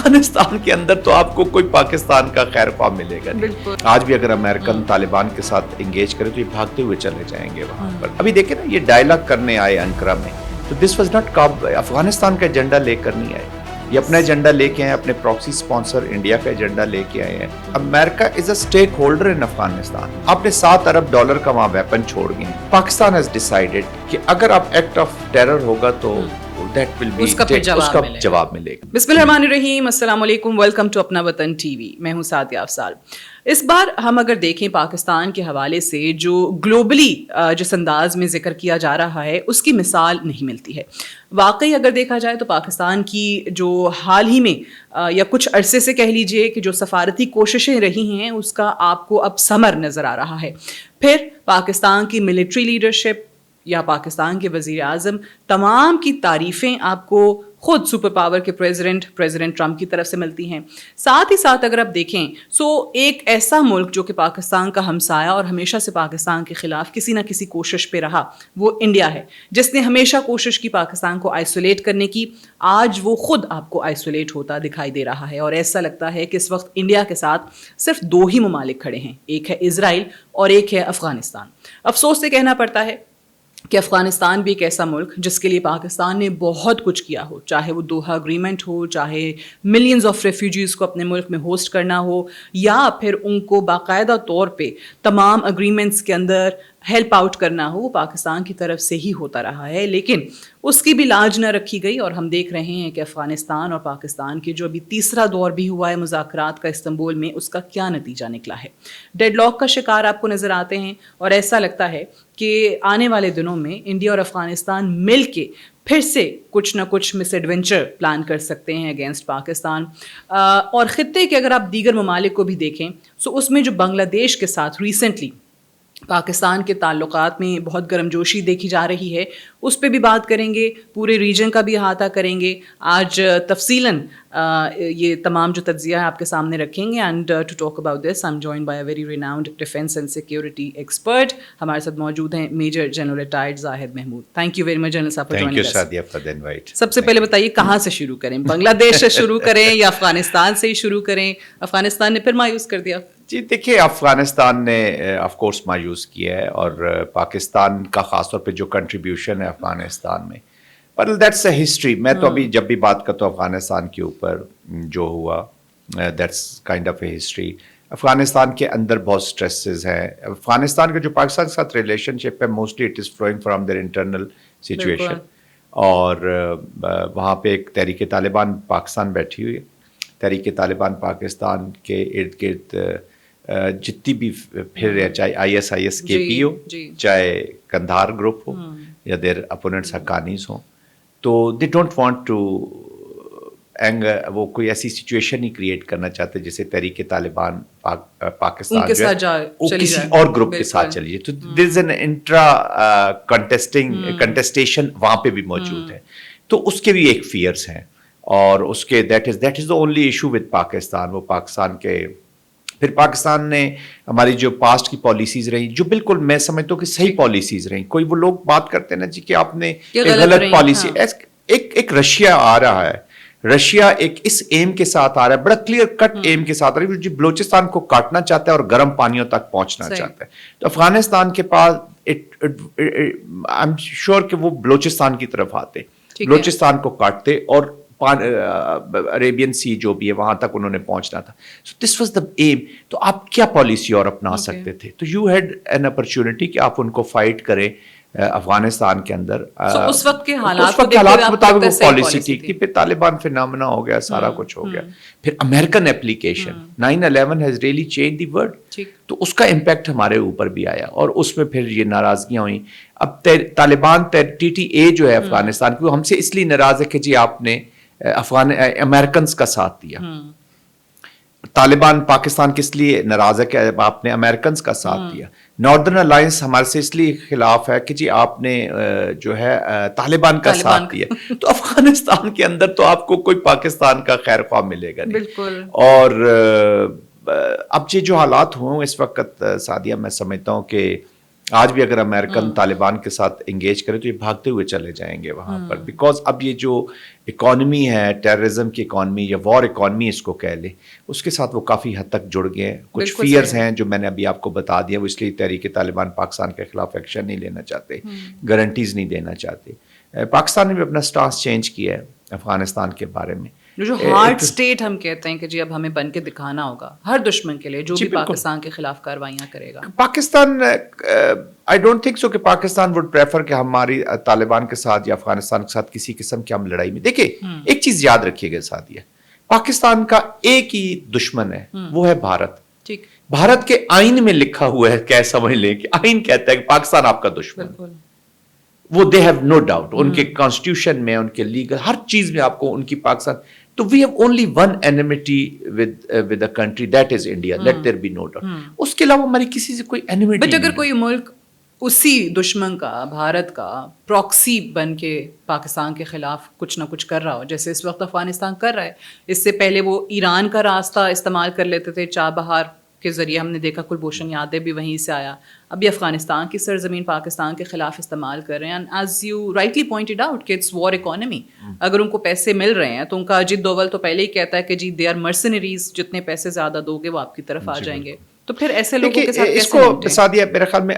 افغانستان کے اندر تو آپ کو کوئی پاکستان کا خیر خواہ ملے گا نہیں. آج بھی اگر امریکن طالبان کے ساتھ انگیج کرے تو یہ بھاگتے ہوئے چلے جائیں گے وہاں پر. ابھی دیکھیں نا یہ ڈائلاگ کرنے آئے انقرہ میں, تو دس واز ناٹ افغانستان کا ایجنڈا لے کر نہیں آئے, یہ اپنا ایجنڈا لے کے آئے, اپنے پراکسی سپانسر انڈیا کا ایجنڈا لے کے آئے ہیں. امریکہ از اے اسٹیک ہولڈر ان افغانستان. آپ نے $7 ارب کا وہاں ویپن چھوڑ گئے ہیں. پاکستان ہیز ڈیسائیڈڈ کہ اگر آپ ایکٹ آف ٹیرر ہوگا تو اس کا جواب ملے گا. بسم اللہ الرحمن الرحیم. السلام علیکم, ویلکم ٹو اپنا وطن ٹی وی. میں ہوں سعدیہ افضال. اس بار ہم اگر دیکھیں پاکستان کے حوالے سے جو گلوبلی جس انداز میں ذکر کیا جا رہا ہے اس کی مثال نہیں ملتی ہے. واقعی اگر دیکھا جائے تو پاکستان کی جو حال ہی میں یا کچھ عرصے سے کہہ لیجئے کہ جو سفارتی کوششیں رہی ہیں اس کا آپ کو اب ثمر نظر آ رہا ہے. پھر پاکستان کی ملٹری لیڈرشپ یا پاکستان کے وزیر اعظم, تمام کی تعریفیں آپ کو خود سپر پاور کے پریزیڈنٹ ٹرمپ کی طرف سے ملتی ہیں. ساتھ ہی ساتھ اگر آپ دیکھیں ایک ایسا ملک جو کہ پاکستان کا ہمسایہ اور ہمیشہ سے پاکستان کے خلاف کسی نہ کسی کوشش پہ رہا, وہ انڈیا ہے, جس نے ہمیشہ کوشش کی پاکستان کو آئسولیٹ کرنے کی. آج وہ خود آپ کو آئسولیٹ ہوتا دکھائی دے رہا ہے اور ایسا لگتا ہے کہ اس وقت انڈیا کے ساتھ صرف 2 ہی ممالک کھڑے ہیں, ایک ہے اسرائیل اور ایک ہے افغانستان. افسوس سے کہنا پڑتا ہے کہ افغانستان بھی ایک ایسا ملک جس کے لیے پاکستان نے بہت کچھ کیا ہو, چاہے وہ دوحہ اگریمنٹ ہو, چاہے ملینز آف ریفیوجیز کو اپنے ملک میں ہوسٹ کرنا ہو, یا پھر ان کو باقاعدہ طور پہ تمام اگریمنٹس کے اندر ہیلپ آؤٹ کرنا ہو, وہ پاکستان کی طرف سے ہی ہوتا رہا ہے. لیکن اس کی بھی لاج نہ رکھی گئی اور ہم دیکھ رہے ہیں کہ افغانستان اور پاکستان کے جو ابھی تیسرا دور بھی ہوا ہے مذاکرات کا استنبول میں, اس کا کیا نتیجہ نکلا ہے. ڈیڈ لاک کا شکار آپ کو نظر آتے ہیں اور ایسا لگتا ہے کہ آنے والے دنوں میں انڈیا اور افغانستان مل کے پھر سے کچھ نہ کچھ مس ایڈونچر پلان کر سکتے ہیں اگینسٹ پاکستان. اور خطے کے اگر آپ دیگر ممالک کو بھی دیکھیں اس میں جو بنگلہ دیش کے ساتھ ریسنٹلی پاکستان کے تعلقات میں بہت گرم جوشی دیکھی جا رہی ہے, اس پہ بھی بات کریں گے, پورے ریجن کا بھی احاطہ کریں گے. آج تفصیلاً یہ تمام جو تجزیہ ہے آپ کے سامنے رکھیں گے. And to talk about this I am joined by a very renowned defence and security expert. ہمارے ساتھ موجود ہیں major general retired Zahid Mahmood. Thank you very much general صاحب فار جوائننگ اس. سب سے پہلے بتائیے کہاں سے شروع کریں, بنگلہ دیش سے شروع کریں یا افغانستان سے ہی شروع کریں؟ افغانستان نے پھر مایوس کر دیا. جی دیکھیے, افغانستان نے آف کورس مایوس کیا ہے اور پاکستان کا خاص طور پہ جو کنٹریبیوشن ہے افغانستان میں, پر دیٹس اے ہسٹری. میں تو ابھی جب بھی بات کرتا ہوں افغانستان کے اوپر جو ہوا, that's kind of a history. Afghanistan کے اندر بہت سٹریسز ہیں. افغانستان کا جو پاکستان کے ساتھ ریلیشن شپ ہے mostly it is flowing from their internal situation, اور وہاں پہ ایک تحریک طالبان پاکستان بیٹھی ہوئی ہے. تحریک طالبان پاکستان کے ارد گرد جتنی بھی پھر چاہے ISIS KP ہو, چاہے کندھار گروپ ہو, یا دیر اپوننٹس حقانیز ہوں, تو دے ڈونٹ وانٹ ٹو وہ کوئی ایسی سچویشن ہی کریٹ کرنا چاہتے جسے تحریک طالبان پاکستان جو ہے وہ کسی اور گروپ کے ساتھ چلی جائے. تو دیر از این انٹرا کنٹیسٹیشن وہاں پہ بھی موجود ہے, تو اس کے بھی ایک فیئرس ہیں. اور اس کے that is the only issue with Pakistan. وہ پاکستان کے پھر پاکستان نے ہماری جو پاسٹ کی پالیسیز رہی جو بالکل میں سمجھتا ہوں کہ صحیح پالیسیز رہیں. کوئی وہ لوگ بات کرتے ہیں نا جی کہ آپ نے غلط پالیسی, ایک رشیا آ رہا ہے, رشیا ایک اس ایم کے ساتھ آ رہا ہے, بڑا کلیئر کٹ ایم کے ساتھ آ رہا ہے, جو بلوچستان کو کاٹنا چاہتا ہے اور گرم پانیوں تک پہنچنا چاہتا ہے. تو افغانستان کے پاس آئی ایم شیور کہ وہ بلوچستان کی طرف آتے, بلوچستان کو کاٹتے اور عربین سی جو بھی ہے وہاں تک انہوں نے پہنچنا تھا. سو دس واز دا ایم. تو آپ کیا پالیسی اور اپنا سکتے تھے؟ تو یو ہیڈ این اپرچونٹی کہ آپ ان کو فائٹ کریں افغانستان کے اندر. اس وقت کے حالات کے مطابق وہ پالیسی ٹھیک تھی. پھر طالبان فینامنا ہو گیا, سارا کچھ ہو گیا. پھر American application 9/11 has really change the world. تو اس کا امپیکٹ ہمارے اوپر بھی آیا اور اس میں پھر یہ ناراضگیاں ہوئیں. اب طالبان TTA جو ہے افغانستان کی, وہ ہم سے اس لیے ناراض ہے کہ جی آپ نے امریکنز کا ساتھ دیا. طالبان پاکستان کس لیے ناراض ہے کہ آپ نے امریکنز کا ساتھ دیا. ناردرن الائنس ہمارے سے اس لیے خلاف ہے کہ جی آپ نے جو ہے طالبان کا ساتھ دیا. تو افغانستان کے اندر تو آپ کو کوئی پاکستان کا خیر خواہ ملے گا نہیں. اور اب یہ جو حالات ہوں اس وقت سعدیہ, میں سمجھتا ہوں کہ آج بھی اگر امریکن طالبان کے ساتھ انگیج کرے تو یہ بھاگتے ہوئے چلے جائیں گے وہاں پر، بیکاز اب یہ جو اکانومی ہے، ٹیررزم کی اکانومی یا وار اکانومی اس کو کہہ لیں، اس کے ساتھ وہ کافی حد تک جڑ گئے ہیں. کچھ فیئرز ہیں جو میں نے ابھی آپ کو بتا دیا، وہ اس لیے تحریک طالبان پاکستان کے خلاف ایکشن نہیں لینا چاہتے، گارنٹیز نہیں دینا چاہتے. پاکستان نے بھی اپنا سٹانس چینج کیا ہے افغانستان کے بارے میں. جو ہارڈ اسٹیٹ ہم کہتے ہیں کہ جی اب ہمیں بن کے دکھانا ہوگا ہر دشمن کے لیے جو بھی پاکستان کے خلاف کاروائیاں کرے گا. Pakistan I don't think so کہ پاکستان وڈ پریفر کہ ہماری طالبان کے ساتھ یا افغانستان کے ساتھ کسی قسم کی ہم لڑائی میں. دیکھیں ایک چیز یاد رکھیے گا ساتھ، یہ پاکستان کا ایک ہی دشمن ہے، وہ ہے بھارت. ٹھیک، بھارت کے آئین میں لکھا ہوا ہے، کیا سمجھ لیں کہ آئین کہتا ہے کہ پاکستان آپ کا دشمن ہے. وہ دے ہیو نو ڈاؤٹ، ان کے کانسٹیٹیوشن میں، ان کے لیگل ہر چیز میں آپ کو ان کی پاکستان. تو we have only one enmity with a country, that is India, let there be no doubt. اس کے علاوہ ہماری کسی سے کوئی اینیمیٹی. بٹ اگر کوئی ملک اسی دشمن کا، بھارت کا پراکسی بن کے پاکستان کے خلاف کچھ نہ کچھ کر رہا ہو، جیسے اس وقت افغانستان کر رہا ہے، اس سے پہلے وہ ایران کا راستہ استعمال کر لیتے تھے، چابہار کے ذریعے ہم نے دیکھا کلبھوشن یادو بھی وہیں سے آیا، ابھی افغانستان کی سرزمین پاکستان کے خلاف استعمال کر رہے ہیں. And as you rightly pointed out کہ اٹس وار اکانومی. اگر ان کو پیسے مل رہے ہیں تو ان کا اجیت دوول تو پہلے ہی کہتا ہے کہ جی دے آر مرسنریز، جتنے پیسے زیادہ دو گے وہ آپ کی طرف آ جائیں گے. تو پھر ایسے لوگوں کے ساتھ اس کو سادیہ میرے خیال میں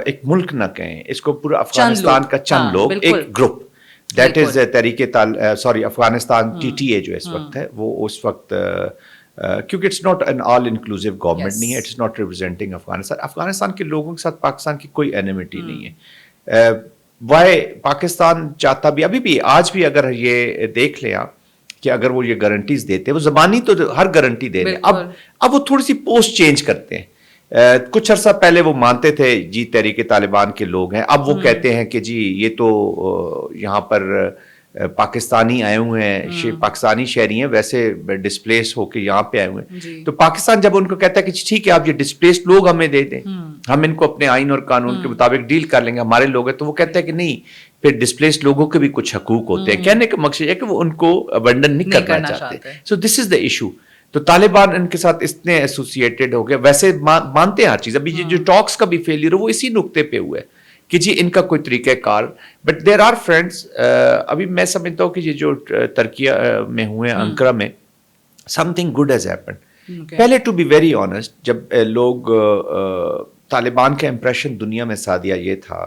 ایک ملک نہ کہیں، اس کو پورا افغانستان کا چند لوگ، ایک گروپ، دیٹ از تحریک افغانستان TTA جو اس وقت ہے، وہ اس وقت کیونکہ it's not an all inclusive government نہیں ہے، اٹس ناٹ ریپرزینٹنگ افغانستان کے لوگوں کے ساتھ پاکستان کی کوئی اینیمیٹی نہیں ہے. وائی پاکستان چاہتا بھی، ابھی بھی آج بھی اگر یہ دیکھ لیں آپ کہ اگر وہ یہ گارنٹیز دیتے، وہ زبانی تو ہر گارنٹی دے رہے ہیں، اب وہ تھوڑی سی پوسٹ چینج کرتے ہیں. کچھ عرصہ پہلے وہ مانتے تھے جی تحریک طالبان کے لوگ ہیں، اب وہ کہتے ہیں کہ جی یہ تو یہاں پر پاکستانی آئے ہوئے ہیں، پاکستانی شہری ہیں، ویسے ڈسپلیس ہو کے یہاں پہ آئے ہوئے ہیں. تو پاکستان جب ان کو کہتا ہے کہ ٹھیک ہے آپ یہ ڈسپلیس لوگ ہمیں دے دیں، ہم ان کو اپنے آئین اور قانون کے مطابق ڈیل کر لیں گے، ہمارے لوگ ہیں، تو وہ کہتا ہے کہ نہیں، پھر ڈسپلیس لوگوں کے بھی کچھ حقوق ہوتے ہیں. کہنے کا مقصد ہے کہ وہ ان کو ابنڈن نہیں کرنا چاہتے. سو دس از دا ایشو. تو طالبان ان کے ساتھ اتنے ایسوسیٹڈ ہو گئے، ویسے مانتے ہیں ہر چیز. ابھی جو ٹاکس کا بھی فیلئر ہو وہ اسی نقطے پہ ہوا ہے کہ جی ان کا کوئی طریقہ کار. But there are friends. ابھی میں سمجھتا ہوں کہ یہ جو ترکیہ میں ہوئے انقرہ میں، some thing good has happened. پہلے ٹو بی ویری آنیسٹ، جب لوگ طالبان کا امپریشن دنیا میں سادیا یہ تھا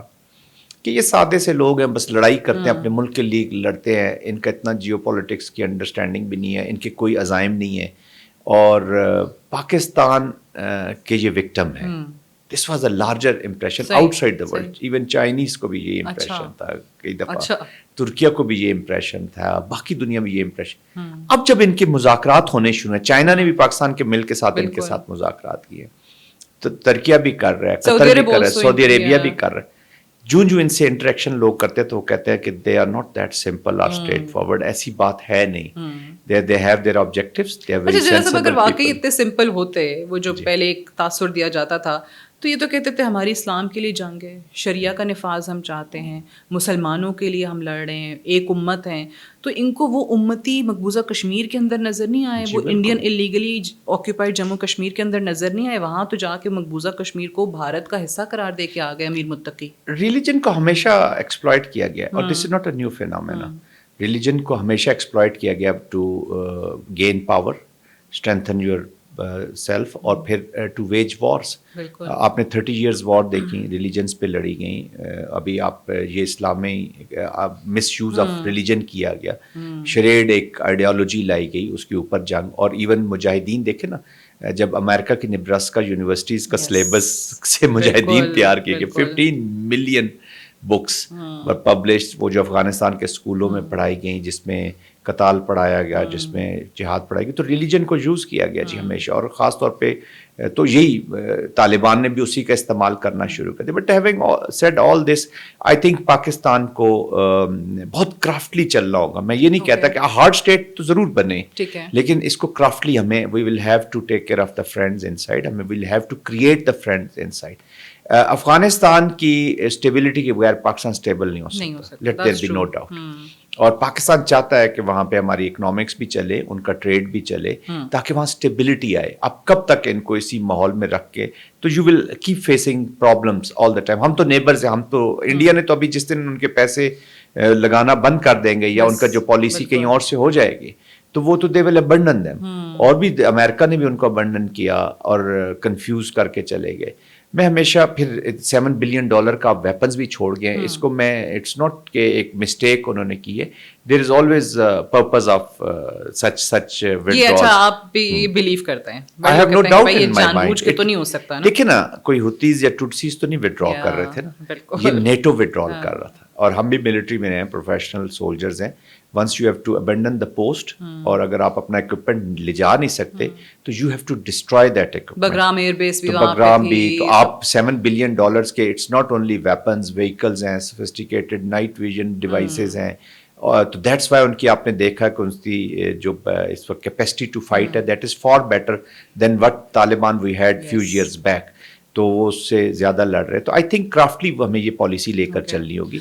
کہ یہ سادے سے لوگ ہیں، بس لڑائی کرتے ہیں، اپنے ملک کے لیے لڑتے ہیں، ان کا اتنا جیو پولیٹکس کی انڈرسٹینڈنگ بھی نہیں ہے، ان کے کوئی عزائم نہیں ہے، اور پاکستان کے یہ وکٹم ہے. This was a larger impression out side the world. Even Chinese کو بھی یہ امپریشن تھا، کئی دفعہ ترکیہ کو بھی یہ امپریشن تھا، باقی دنیا میں یہ امپریشن. اب جب ان کے مذاکرات ہونے شروع ہیں، چائنا نے بھی پاکستان کے ملک کے ساتھ ان کے ساتھ مذاکرات کیے، تو ترکیہ بھی کر رہا ہے، قطر بھی کر رہا ہے، سعودی عربیہ بھی کر رہا ہے. جوں جو ان سے انٹریکشن لوگ کرتے ہیں تو وہ کہتے ہیں کہ they are not that simple اور اسٹریٹ فارورڈ. ایسی بات ہے نہیں. they have their objectives. they are very sensible people. اگر واقعی اتنے سمپل ہوتے، وہ جو پہلے ایک تاثر دیا جاتا تھا، تو یہ تو کہتے تھے ہماری اسلام کے لیے جنگ ہے، شریعہ کا نفاذ ہم چاہتے ہیں، مسلمانوں کے لیے ہم لڑ رہے ہیں، ایک امت ہیں. تو ان کو وہ امتی مقبوضہ کشمیر کے اندر نظر نہیں آئے، وہ انڈین اللیگلی آکوپائڈ جموں کشمیر کے اندر نظر نہیں آئے. وہاں تو جا کے مقبوضہ کشمیر کو بھارت کا حصہ قرار دے کے آ گئے امیر متقی. ریلیجن کو ہمیشہ ایکسپلائٹ کیا گیا، اور this is not a new phenomena. Religion کو ہمیشہ ایکسپلائٹ کیا گیا to gain power, strengthen yourself, اور پھر ٹو ویج وارس. آپ نے 30 years وار دیکھی، ریلیجنس پہ لڑی گئیں. ابھی آپ یہ اسلامی مس یوز آف ریلیجن کیا گیا، شریڈ ایک آئیڈیالوجی لائی گئی، اس کے اوپر جنگ. اور ایون مجاہدین دیکھیں نا، جب امریکہ کی نیبراسکا یونیورسٹیز کا سلیبس سے مجاہدین تیار کیے گئے، 15 ملین بکس پبلش، وہ جو افغانستان کے اسکولوں میں پڑھائی گئیں، جس میں قتال پڑھایا گیا، جس میں جہاد پڑھائی گئی. تو ریلیجن کو یوز کیا گیا جی ہمیشہ، اور خاص طور پہ تو یہی طالبان نے بھی اسی کا استعمال کرنا شروع کر دیا. But having sad all this, I think Pakistan کو بہت کرافٹلی چلنا ہوگا. میں یہ نہیں کہتا کہ ہارڈ اسٹیٹ تو ضرور بنے، لیکن اس کو کرافٹلی ہمیں we will have to take care of the friends inside, ہمیں we'll have to create the friends inside. Afghanistan کی اسٹیبلٹی کے بغیر پاکستان اسٹیبل نہیں ہو سکتا. Let there be no doubt. اور پاکستان چاہتا ہے کہ وہاں پہ ہماری اکنامکس بھی چلے, ان کا ٹریڈ بھی چلے, تاکہ وہاں اسٹیبلٹی آئے. اب کب تک ان کو اسی ماحول میں رکھ کے, تو you will keep facing problems all the time. ہم تو نیبرز ہیں, ہم تو انڈیا نے تو ابھی جس دن ان کے پیسے لگانا بند کر دیں گے یا ان کا جو پالیسی کہیں اور سے ہو جائے گی, تو وہ تو دے ول ابنڈن دیم. اور بھی امریکہ نے بھی ان کو ابنڈن کیا اور کنفیوز کر کے چلے گئے. میں ہمیشہ پھر $7 بلین کا ویپنز بھی چھوڑ گئے. اس کو میں اٹس ناٹ کہ ایک مسٹیک انہوں نے کی ہے, there is always purpose of such یہ اچھا آپ بھی بلیو کرتے ہیں؟ I have no doubt in my John mind. بوجھ کے تو نہیں ہو سکتا نا. دیکھیں نا, کوئی ہوتیز یا ٹوٹسیز تو نہیں وڈرا کر رہے تھے نا, یہ نیٹو وڈرا کر رہا تھا. اور ہم بھی ملٹری میں ہیں, پروفیشنل سولجرز ہیں. Once you have to abandon the post, اور اگر آپ اپنا اکوپمنٹ لے جا نہیں سکتے تو you have to destroy that equipment. Bagram air base بھی بگرام بھی, تو آپ $7 بلین کے, it's not only weapons, vehicles ہیں, سوفسٹیکیٹڈ نائٹ ویژن ڈیوائسز ہیں. اور تو دیٹس وائی ان کی آپ نے دیکھا کہ ان کی جو اس وقت کیپیسٹی ٹو فائٹ ہے, that is far better than what Taliban we had few years back. تو وہ اس سے زیادہ لڑ رہے. تو آئی تھنک کرافٹلی ہمیں یہ پالیسی لے کر چلنی ہوگی.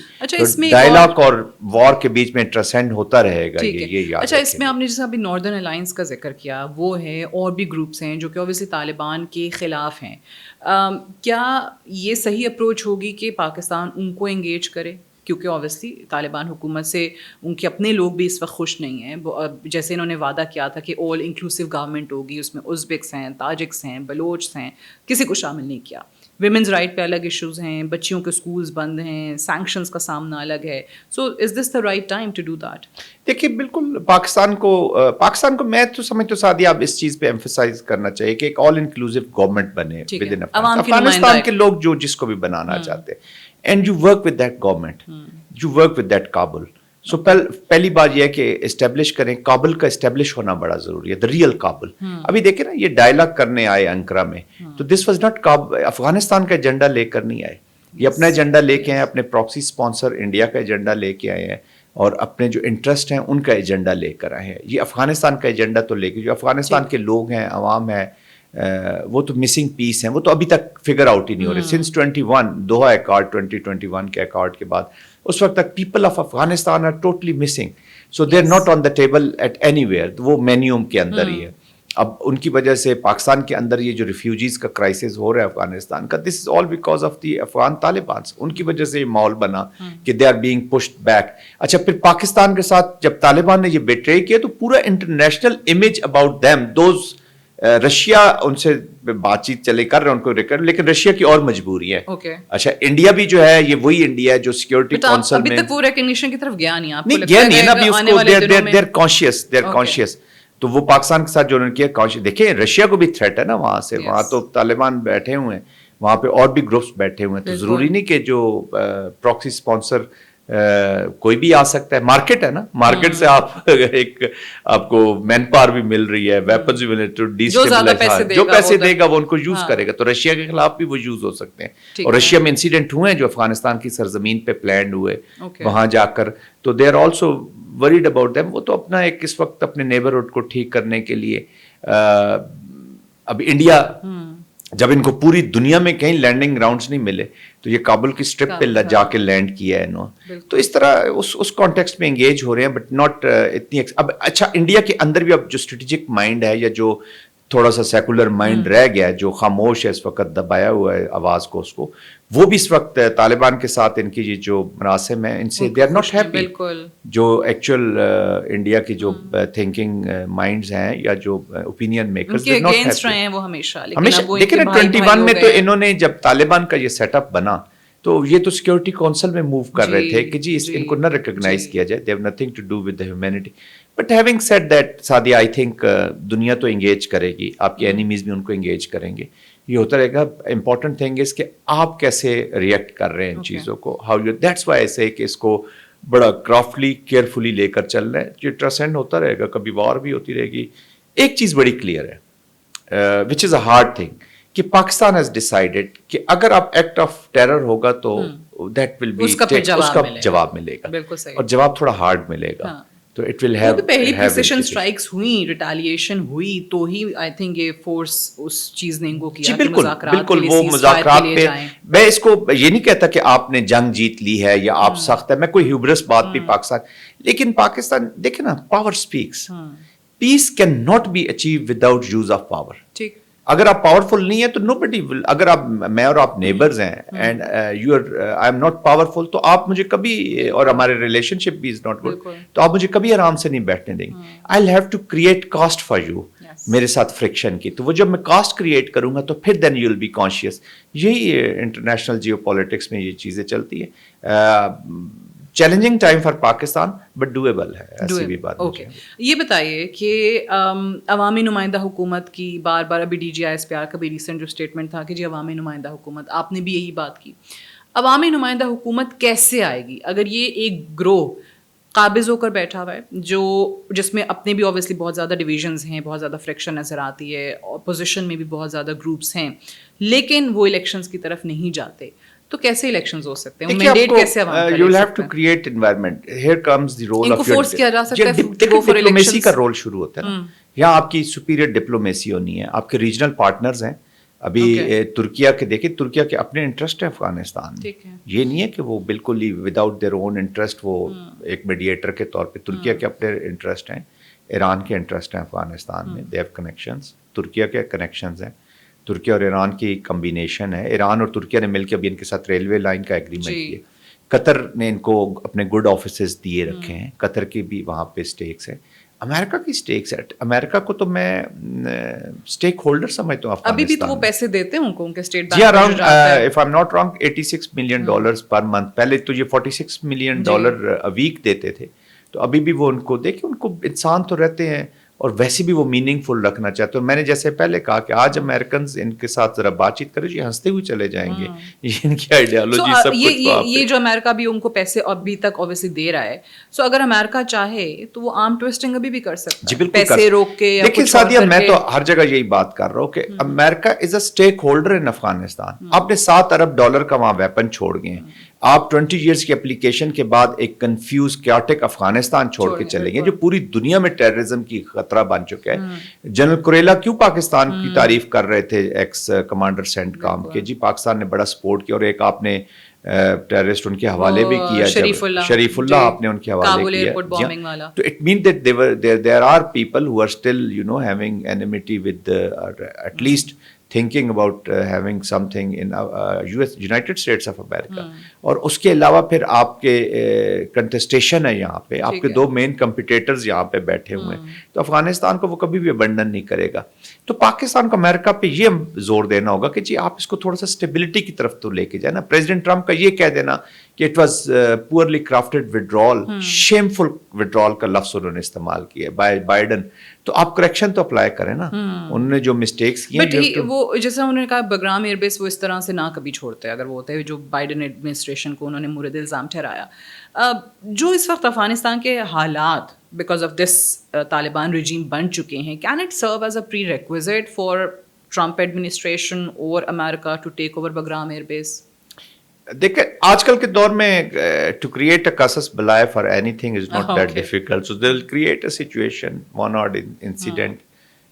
ڈائلاگ اور وار کے بیچ میں ٹرانسینڈ ہوتا رہے گا, یہ یاد. اچھا, اس میں آپ نے جیسے ابھی ناردرن الائنس کا ذکر کیا, وہ ہے, اور بھی گروپس ہیں جو کہ اوبیسلی طالبان کے خلاف ہیں. کیا یہ صحیح اپروچ ہوگی کہ پاکستان ان کو انگیج کرے؟ کیونکہ اوبیسلی طالبان حکومت سے ان کے اپنے لوگ بھی اس وقت خوش نہیں ہیں. جیسے انہوں نے وعدہ کیا تھا کہ آل انکلوسیو گورنمنٹ ہوگی, اس میں ازبکس ہیں, تاجکس ہیں, بلوچ ہیں, کسی کو شامل نہیں کیا. ویمنز رائٹ پہ الگ ایشوز ہیں, بچیوں کے اسکولز بند ہیں, سینکشنز کا سامنا الگ ہے. So is this the right time to do that? دیکھیے بالکل پاکستان کو میں تو سمجھتا ہوں سعدیہ اب اس چیز پہ ایمفسائز کرنا چاہیے کہ ایک آل انکلوسیو گورنمنٹ بنے ود ان افغانستان کے لوگ جو جس کو بھی بنانا چاہتے ہیں, and you work with that government, you work with that Kabul. So پہلی بات یہ ہے کہ اسٹیبلش کریں, کابل کا اسٹیبلش ہونا بڑا ضروری ہے, دا ریئل کابل. ابھی دیکھیں نا, یہ ڈائلاگ کرنے آئے انکرا میں, تو دس واز ناٹ افغانستان کا ایجنڈا لے کر نہیں آئے, یہ اپنا ایجنڈا لے کے آئے, اپنے پراکسی اسپانسر انڈیا کا ایجنڈا لے کے آئے ہیں, اور اپنے جو انٹرسٹ ہیں ان کا ایجنڈا لے کر آئے ہیں. یہ افغانستان کا ایجنڈا تو لے کے, جو افغانستان کے لوگ ہیں, عوام ہیں, وہ تو مسنگ پیس ہیں, وہ تو ابھی تک فگر آؤٹ ہی نہیں ہو رہے. سنس 21 دوحہ ایکارڈ 2021 کے ایکارڈ کے بعد اس وقت تک people of Afghanistan are totally missing. So they are not on the table at anywhere, وہ مینیوم کے اندر ہی ہے. اب ان کی وجہ سے پاکستان کے اندر یہ جو ریفیوجیز کا کرائسس ہو رہا ہے افغانستان کا, this is all because of the Afghan Talibans. ان کی وجہ سے یہ ماحول بنا کہ they are being pushed back. اچھا, پھر پاکستان کے ساتھ جب طالبان نے یہ بیٹرے کیا تو پورا international image about them, those Russia ان سے بات چیت چلے کر رہے ہیں ان کو ریکارڈ, لیکن رشیا کی اور مجبوری ہے. اچھا, انڈیا بھی جو ہے یہ وہی انڈیا ہے جو سیکورٹی کونسل میں ابھی تک وہ ریکگنیشن کی طرف گیا نہیں. آپ کو گیا نہیں نا, ابھی اس کو دیر کانشیس. تو وہ پاکستان کے ساتھ جو انہوں نے کیا, دیکھیں رشیا کو بھی تھریٹ ہے نا وہاں سے, وہاں تو طالبان بیٹھے ہوئے ہیں, وہاں پہ اور بھی گروپس بیٹھے ہوئے ہیں. تو ضروری نہیں کہ جو پراکسی اسپانسر کوئی بھی آ سکتا ہے, مارکیٹ ہے نا, مارکیٹ سے آپ کو مین پاور بھی مل رہی ہے, ویپنز بھی مل رہے ہیں, جو پیسے دے گا وہ ان کو یوز کرے گا. تو رشیا کے خلاف بھی وہ یوز ہو سکتے ہیں, اور رشیا میں انسیڈنٹ ہوئے ہیں جو افغانستان کی سرزمین پہ پلانڈ ہوئے وہاں جا کر, تو they are also worried about them. وہ تو اپنا ایک اس وقت اپنے نیبرہڈ کو ٹھیک کرنے کے لیے, اب انڈیا جب ان کو پوری دنیا میں کہیں لینڈنگ گراؤنڈز نہیں ملے تو یہ کابل کی اسٹرپ پہ جا کے لینڈ کیا ہے انہوں. تو اس طرح اس کانٹیکسٹ میں انگیج ہو رہے ہیں, بٹ ناٹ اتنی. اب اچھا, انڈیا کے اندر بھی اب جو اسٹریٹجک مائنڈ ہے یا جو تھوڑا سا سیکولر مائنڈ رہ گیا ہے, جو خاموش ہے اس وقت, دبایا ہوا ہے آواز کو, اس کو وہ بھی اس وقت طالبان کے ساتھ ان کی جو مراسم ہیں ان سے دے آر ناٹ ہیپی. جو ایکچوئل انڈیا کی جو تھنکنگ مائنڈز ہیں یا جو اوپینین میکرز ہیں وہ ہمیشہ دیکھیں نا 21 میں تو انہوں نے جب طالبان کا یہ سیٹ اپ بنا تو یہ تو سیکورٹی کونسل میں موو کر رہے تھے کہ جی ان کو نہ ریکگنائز کیا جائے, they have nothing to do with the humanity. But having said that Saadia, I think دنیا تو انگیج کرے گی, آپ کے اینیمیز بھی ان کو انگیج کریں گے, یہ ہوتا رہے گا. امپورٹنٹ تھنگ از کہ آپ کیسے ریئیکٹ کر رہے ہیں ان چیزوں کو, ہاؤ یو, دیٹس وائی ایسے کہ اس کو بڑا کرافٹلی کیئرفلی لے کر چل رہے ہیں. یہ ٹرانسینڈ ہوتا رہے گا, کبھی وار بھی ہوتی رہے گی. ایک چیز بڑی کلیئر ہے وچ از اے ہارڈ تھنگ, کہ پاکستان ہیز ڈیسائیڈڈ کہ اگر آپ ایکٹ آف ٹیرر ہوگا تو دیٹ ول بی, اس کا جواب ملے گا, اور جواب تھوڑا ہارڈ ملے گا. تو تو اٹ ول ہیو پہلی پریسیشن سٹرائکس ہوئی, ریٹیلیشن ہوئی, تو ہی آئی تھنک یہ فورس اس چیز نے ان کو کیا کہ بالکل وہ مذاکرات پہ. میں اس کو یہ نہیں کہتا کہ آپ نے جنگ جیت لی ہے یا آپ سخت ہے, میں کوئی ہیوبرس بات بھی پاکستان, لیکن پاکستان دیکھیں نا, power speaks, peace can not be achieve without use of power. ٹھیک, اگر آپ پاورفل نہیں ہیں تو نو بڈی ول, اگر آپ میں اور آپ نیبرز ہیں and you are I am not powerful, تو آپ مجھے کبھی, اور ہمارے ریلیشن شپ بھی از ناٹ گڈ, تو آپ مجھے کبھی آرام سے نہیں بیٹھنے دیں گے. I will have to create cost for you, میرے ساتھ فرکشن کی, تو وہ جب میں کاسٹ کریٹ کروں گا تو پھر then you will be conscious. یہی انٹرنیشنل جیو پالیٹکس میں یہ چیزیں چلتی ہیں. Challenging time for Pakistan but doable ہے, ایسی بھی بات. اوکے, یہ بتائیے کہ عوامی نمائندہ حکومت کی بار بار, ابھی D G I S P R کا بھی ریسنٹ جو اسٹیٹمنٹ تھا کہ جی عوامی نمائندہ حکومت, آپ نے بھی یہی بات کی. عوامی نمائندہ حکومت کیسے آئے گی اگر یہ ایک گروہ قابض ہو کر بیٹھا ہوا ہے, جو جس میں اپنے بھی اوبیسلی بہت زیادہ ڈویژنز ہیں, بہت زیادہ فرکشن نظر آتی ہے, اپوزیشن میں بھی بہت زیادہ گروپس ہیں, لیکن وہ الیکشنز کی طرف نہیں جاتے, تو کیسے الیکشنز ہو سکتے ہیں؟ مینڈیٹ کیسے عوام کا لے سکتے ہیں؟ You will have to create environment. Here comes the role ان کو فورس کیا جا سکتا ہے, ڈپلومیسی کا رول شروع ہوتا ہے نا. یہاں آپ کی سپیریئر ڈپلومیسی ہونی ہے. آپ کے ریجنل پارٹنرز ہیں, ابھی ترکیہ کے دیکھیں, ترکیہ کے اپنے انٹرسٹ ہیں افغانستان میں, یہ نہیں ہے کہ وہ بالکل ہی وداؤٹ دیئر اون انٹرسٹ وہ ایک میڈیٹر کے طور پہ. ترکیہ کے اپنے انٹرسٹ ہیں, ایران کے انٹرسٹ ہیں افغانستان میں, دے ہیو کنیکشنز, ترکیہ کے کنیکشنز ہیں, ترکیہ اور ایران کی کمبینیشن ہے. ایران اور ترکیہ نے مل کے ابھی ان کے ساتھ ریلوے لائن کا ایگریمنٹ کیا. قطر نے ان کو اپنے گڈ آفیسز دیے رکھے ہیں, قطر کی بھی وہاں پہ اسٹیکس ہیں, امریکہ کی اسٹیکس ہے. امریکہ کو تو میں اسٹیک ہولڈر سمجھتا ہوں. ابھی بھی تو وہ پیسے دیتے ہیں ان کو, ان کے اسٹیٹ بینک, جی around if I am not wrong $86 million per month. پہلے تو یہ $46 ملین ویک دیتے تھے, تو ابھی بھی وہ ان کو دیکھیں, ان کو انسان تو رہتے ہیں اور ویسے بھی وہ میننگ فل رکھنا چاہتے ہیں. میں نے جیسے پہلے کہا کہ آج امریکنز ان کے ساتھ ذرا بات چیت کرے, یہ ہنستے ہوئے چلے جائیں گے, یہ ان کی آئیڈیالوجی سب کچھ. یہ جو امریکہ بھی ان کو پیسے ابھی تک اوبیسلی دے رہا ہے, سو اگر امریکہ چاہے تو وہ آرم ٹویسٹنگ ابھی بھی کر سکتا ہے, پیسے روک کے. دیکھیں سعدیہ, میں تو ہر جگہ یہی بات کر رہا ہوں کہ امریکہ از اے اسٹیک ہولڈر ان افغانستان. آپ نے $7 ارب کا وہاں ویپن چھوڑ گئے ہیں. آپ 20 ایئرس کی اپلیکیشن کے بعد ایک کنفیوز کیوٹک افغانستان چھوڑ کے چلیں گے, جو پوری دنیا میں ٹیررزم کی خطرہ بن چکا ہے. جنرل کوریلا کیوں پاکستان کی تعریف کر رہے تھے, ایکس کمانڈر سینٹ کام کے, جی پاکستان نے بڑا سپورٹ کیا. اور ایک آپ نے ٹیررسٹ ان کے حوالے بھی کیا, شریف اللہ آپ نے ان کے حوالے کیا. تو it mean that there are people who are still having enmity with at least thinking about having something in United States of America. اور اس کے علاوہ پھر آپ کے کنٹسٹیشن ہے یہاں پہ, آپ کے دو مین کمپیٹیٹرز یہاں پہ بیٹھے ہوئے ہیں, تو افغانستان کو وہ کبھی بھی ابنڈن نہیں کرے گا. تو پاکستان کو امریکہ پہ یہ زور دینا ہوگا کہ جی آپ اس کو تھوڑا سا اسٹیبلٹی کی طرف تو لے کے جائیں نا. پریزیڈنٹ ٹرمپ کا یہ کہہ دینا کہ it was poorly crafted ودرال, shameful ودرال کا لفظ انہوں نے استعمال کیا بائیڈن, تو آپ کریکشن تو اپلائی کریں نا. انہوں نے جو مسٹیکس کی ہیں, وہ جیسا انہوں نے کہا بگرام ایئر بیس وہ اس طرح سے نہ کبھی چھوڑتے, اگر وہ ہوتے جو بائیڈن ایڈمنسٹریشن کو انہوں نے مورد الزام ٹھہرایا. جو اس وقت افغانستان کے حالات because of this Taliban regime بن چکے ہیں, can it serve as a prerequisite for Trump administration اور امریکہ to take over Bagram air base? دیکھیں آج کل کے دور میں ٹو کریٹ اے کاسس بلائے for any thing is not that difficult. So they will create a situation, one odd incident,